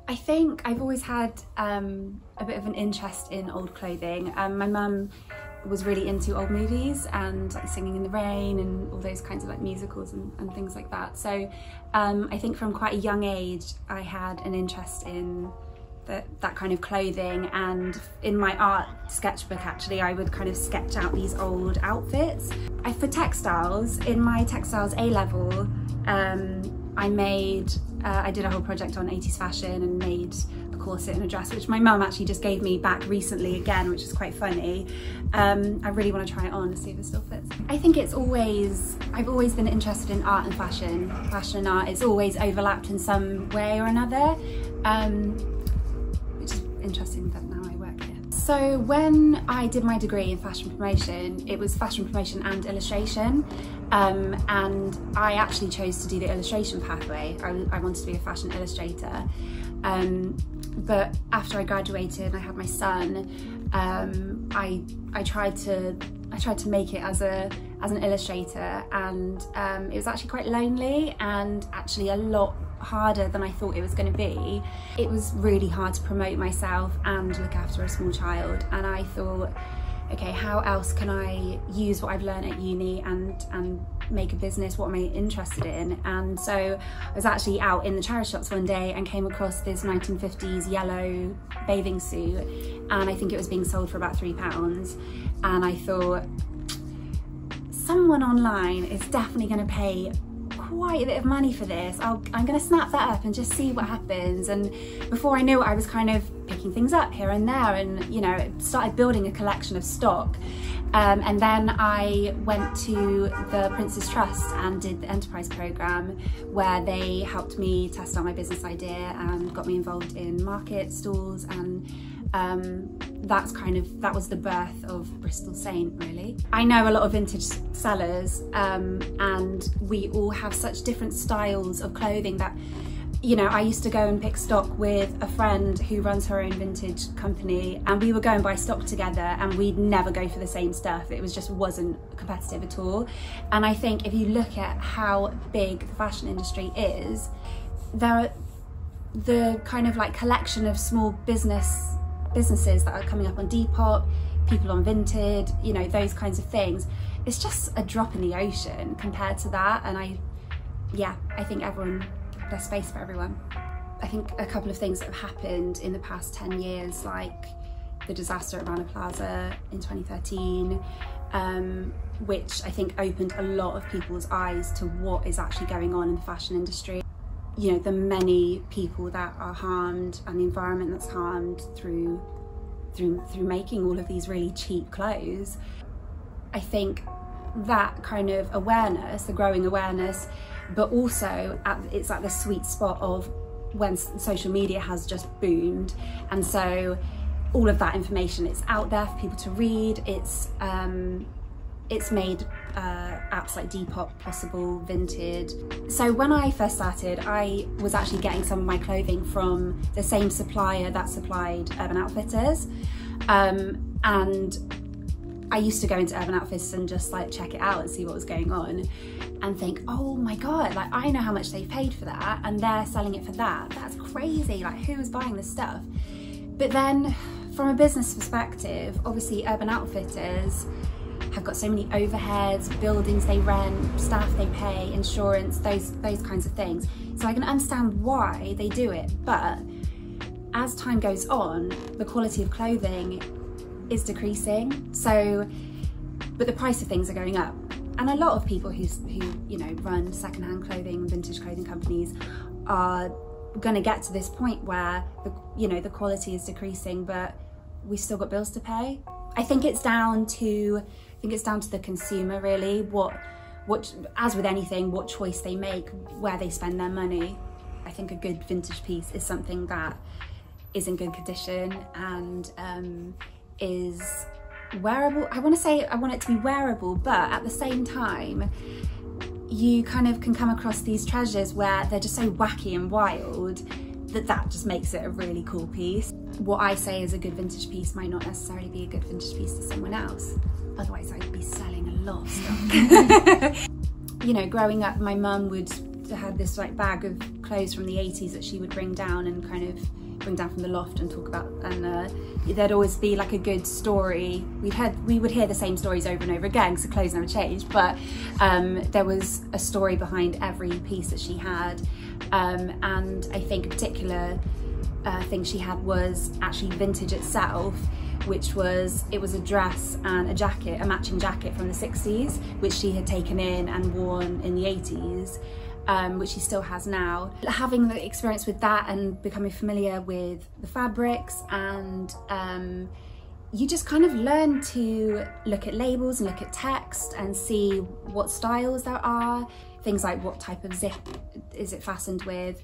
I think I've always had a bit of an interest in old clothing. My mum was really into old movies and like Singing in the Rain and all those kinds of like musicals and things like that. So I think from quite a young age I had an interest in that kind of clothing, and in my art sketchbook actually I would kind of sketch out these old outfits. For textiles, in my textiles A-level, I did a whole project on 80s fashion and made a corset and a dress, which my mum actually just gave me back recently again, which is quite funny. I really want to try it on to see if it still fits. I think I've always been interested in art and fashion and art. It's always overlapped in some way or another, which is interesting that now I work here. So when I did my degree in fashion promotion, it was fashion promotion and illustration. And I actually chose to do the illustration pathway. I wanted to be a fashion illustrator. But after I graduated and I had my son, I tried to make it as an illustrator, and it was actually quite lonely and actually a lot harder than I thought it was going to be. It was really hard to promote myself and look after a small child, and I thought, okay, how else can I use what I've learned at uni and make a business? What am I interested in? And so I was actually out in the charity shops one day and came across this 1950s yellow bathing suit, and I think it was being sold for about £3. And I thought, someone online is definitely going to pay quite a bit of money for this. I'm going to snap that up and just see what happens. And before I knew it, I was kind of picking things up here and there, and you know, started building a collection of stock. And then I went to the Prince's Trust and did the enterprise program, where they helped me test out my business idea and got me involved in market stalls, and that was the birth of Bristol Saint, really. I know a lot of vintage sellers, and we all have such different styles of clothing that, you know, I used to go and pick stock with a friend who runs her own vintage company, and we would go and buy stock together, and we'd never go for the same stuff. It wasn't competitive at all. And I think if you look at how big the fashion industry is, the kind of like collection of small businesses that are coming up on Depop, people on Vinted, you know, those kinds of things, it's just a drop in the ocean compared to that. And I think there's space for everyone. I think a couple of things that have happened in the past 10 years, like the disaster at Rana Plaza in 2013, which I think opened a lot of people's eyes to what is actually going on in the fashion industry. You know, the many people that are harmed and the environment that's harmed through making all of these really cheap clothes. I think that kind of awareness, the growing awareness, but also it's at the sweet spot of when social media has just boomed, and so all of that information, it's out there for people to read. It's made apps like Depop possible, Vinted. So when I first started, I was actually getting some of my clothing from the same supplier that supplied Urban Outfitters, and I used to go into Urban Outfitters and just like check it out and see what was going on and think, oh my God, like I know how much they paid for that and they're selling it for that. That's crazy, like who is buying this stuff? But then from a business perspective, obviously Urban Outfitters have got so many overheads, buildings they rent, staff they pay, insurance, those kinds of things. So I can understand why they do it, but as time goes on, the quality of clothing is decreasing. So, but the price of things are going up. And a lot of people who you know, run secondhand clothing, vintage clothing companies are going to get to this point where the quality is decreasing, but we've still got bills to pay. I think it's down to the consumer, really. What as with anything, what choice they make, where they spend their money. I think a good vintage piece is something that is in good condition and is wearable. I want it to be wearable, but at the same time, you kind of can come across these treasures where they're just so wacky and wild that just makes it a really cool piece. What I say is a good vintage piece might not necessarily be a good vintage piece to someone else. Otherwise I'd be selling a lot of stuff. You know, growing up, my mum would had this like bag of clothes from the 80s that she would bring down and kind of bring down from the loft and talk about, and there'd always be like a good story. We would hear the same stories over and over again because the clothes never changed, but there was a story behind every piece that she had, and I think a particular thing she had was actually vintage itself, which was, it was a dress and a jacket, a matching jacket from the 60s, which she had taken in and worn in the 80s. Which she still has now. Having the experience with that and becoming familiar with the fabrics, and you just kind of learn to look at labels and look at text and see what styles there are. Things like what type of zip is it fastened with,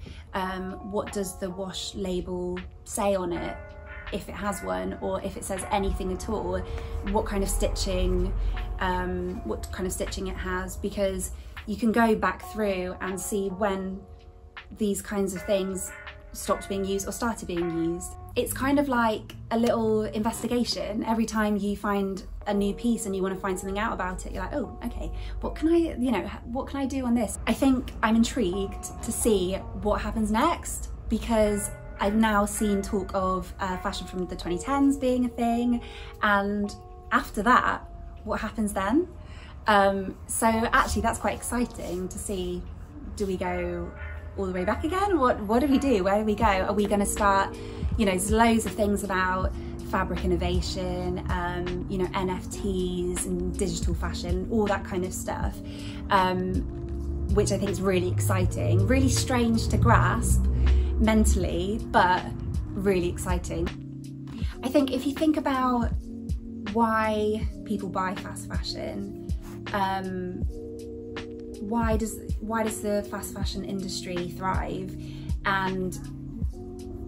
what does the wash label say on it, if it has one, or if it says anything at all, what kind of stitching it has, because you can go back through and see when these kinds of things stopped being used or started being used. It's kind of like a little investigation. Every time you find a new piece and you want to find something out about it, you're like, oh, okay, what can I do on this? I think I'm intrigued to see what happens next, because I've now seen talk of fashion from the 2010s being a thing, and after that, what happens then? So actually that's quite exciting to see. Do we go all the way back again? What do we do? Where do we go? Are we going to start, there's loads of things about fabric innovation, NFTs and digital fashion, all that kind of stuff, which I think is really exciting, really strange to grasp mentally, but really exciting. I think if you think about why people buy fast fashion, why does the fast fashion industry thrive? And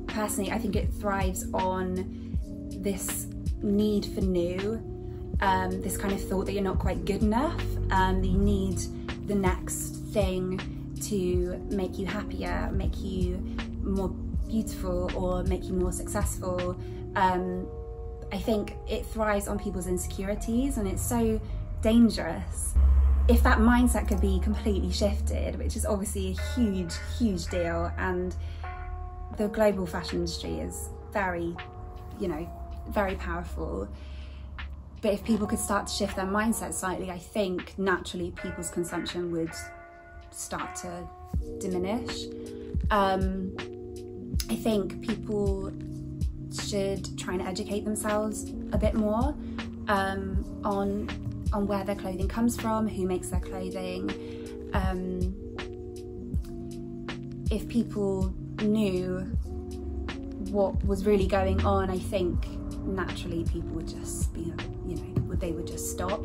personally, I think it thrives on this need for new, this kind of thought that you're not quite good enough, that you need the next thing to make you happier, make you more beautiful, or make you more successful. I think it thrives on people's insecurities, and it's so dangerous. If that mindset could be completely shifted, which is obviously a huge, huge deal, and the global fashion industry is very, very powerful. But if people could start to shift their mindset slightly, I think naturally people's consumption would start to diminish. I think people should try and educate themselves a bit more on where their clothing comes from, who makes their clothing. If people knew what was really going on, I think naturally people would just be, they would just stop.